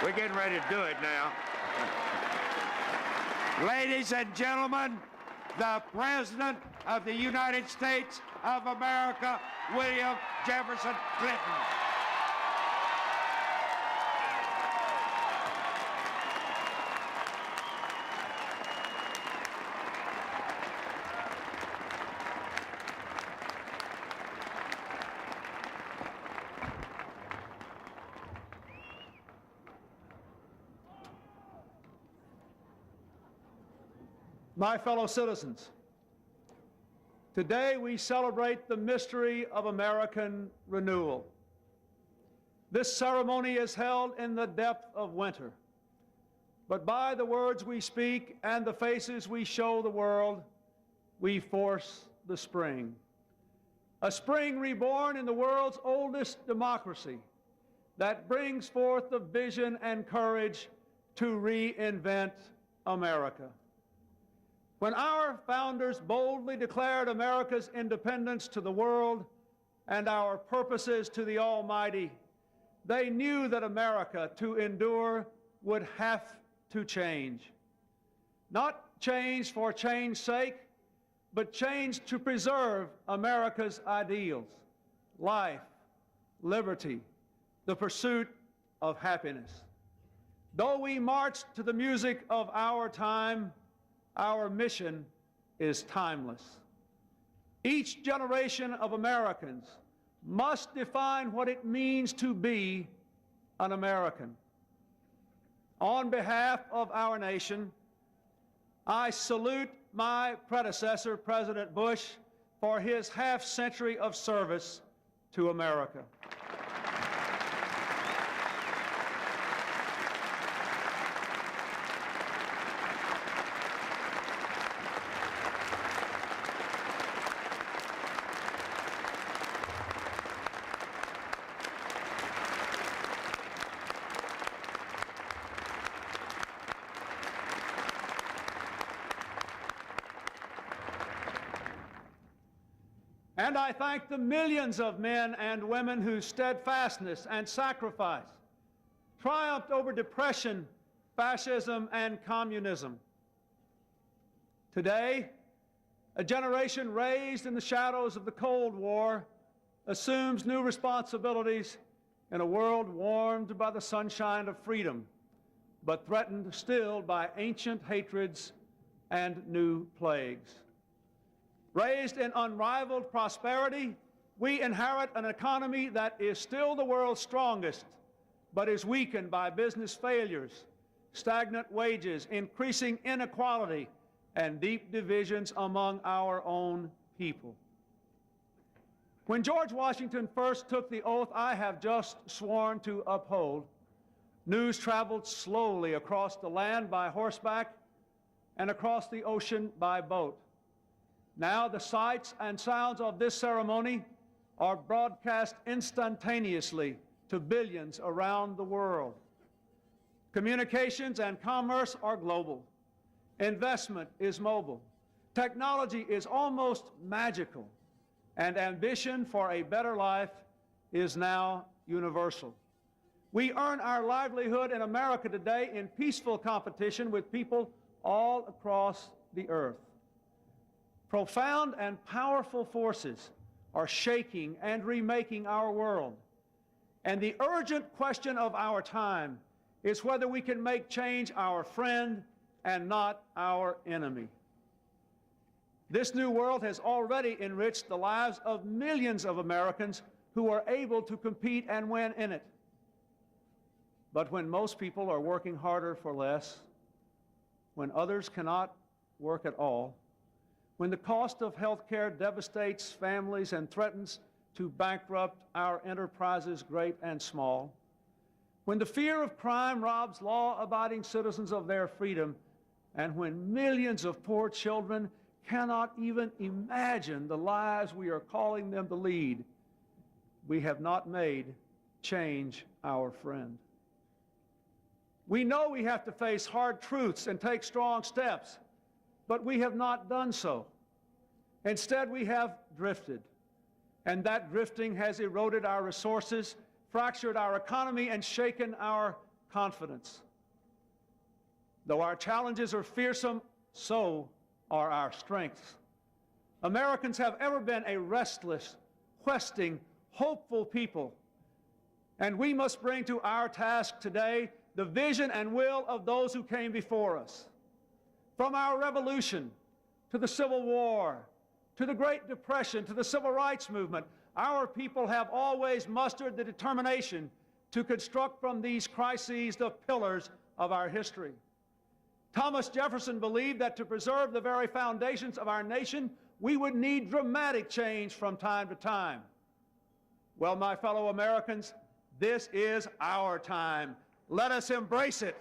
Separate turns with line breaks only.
We're getting ready to do it now. Ladies and gentlemen, the President of the United States of America, William Jefferson Clinton.
My fellow citizens, today we celebrate the mystery of American renewal. This ceremony is held in the depth of winter, but by the words we speak and the faces we show the world, we force the spring. A spring reborn in the world's oldest democracy that brings forth the vision and courage to reinvent America. When our founders boldly declared America's independence to the world and our purposes to the Almighty, they knew that America, to endure, would have to change. Not change for change's sake, but change to preserve America's ideals: life, liberty, the pursuit of happiness. Though we march to the music of our time, our mission is timeless. Each generation of Americans must define what it means to be an American. On behalf of our nation, I salute my predecessor, President Bush, for his half-century of service to America. And I thank the millions of men and women whose steadfastness and sacrifice triumphed over depression, fascism, and communism. Today, a generation raised in the shadows of the Cold War assumes new responsibilities in a world warmed by the sunshine of freedom, but threatened still by ancient hatreds and new plagues. Raised in unrivaled prosperity, we inherit an economy that is still the world's strongest, but is weakened by business failures, stagnant wages, increasing inequality, and deep divisions among our own people. When George Washington first took the oath I have just sworn to uphold, news traveled slowly across the land by horseback and across the ocean by boat. Now the sights and sounds of this ceremony are broadcast instantaneously to billions around the world. Communications and commerce are global. Investment is mobile. Technology is almost magical. And ambition for a better life is now universal. We earn our livelihood in America today in peaceful competition with people all across the earth. Profound and powerful forces are shaking and remaking our world. And the urgent question of our time is whether we can make change our friend and not our enemy. This new world has already enriched the lives of millions of Americans who are able to compete and win in it. But when most people are working harder for less, when others cannot work at all, when the cost of health care devastates families and threatens to bankrupt our enterprises great and small, when the fear of crime robs law-abiding citizens of their freedom, and when millions of poor children cannot even imagine the lives we are calling them to lead, we have not made change our friend. We know we have to face hard truths and take strong steps, but we have not done so. Instead, we have drifted, and that drifting has eroded our resources, fractured our economy, and shaken our confidence. Though our challenges are fearsome, so are our strengths. Americans have ever been a restless, questing, hopeful people, and we must bring to our task today the vision and will of those who came before us. From our revolution to the Civil War, to the Great Depression, to the Civil Rights Movement, our people have always mustered the determination to construct from these crises the pillars of our history. Thomas Jefferson believed that to preserve the very foundations of our nation, we would need dramatic change from time to time. Well, my fellow Americans, this is our time. Let us embrace it.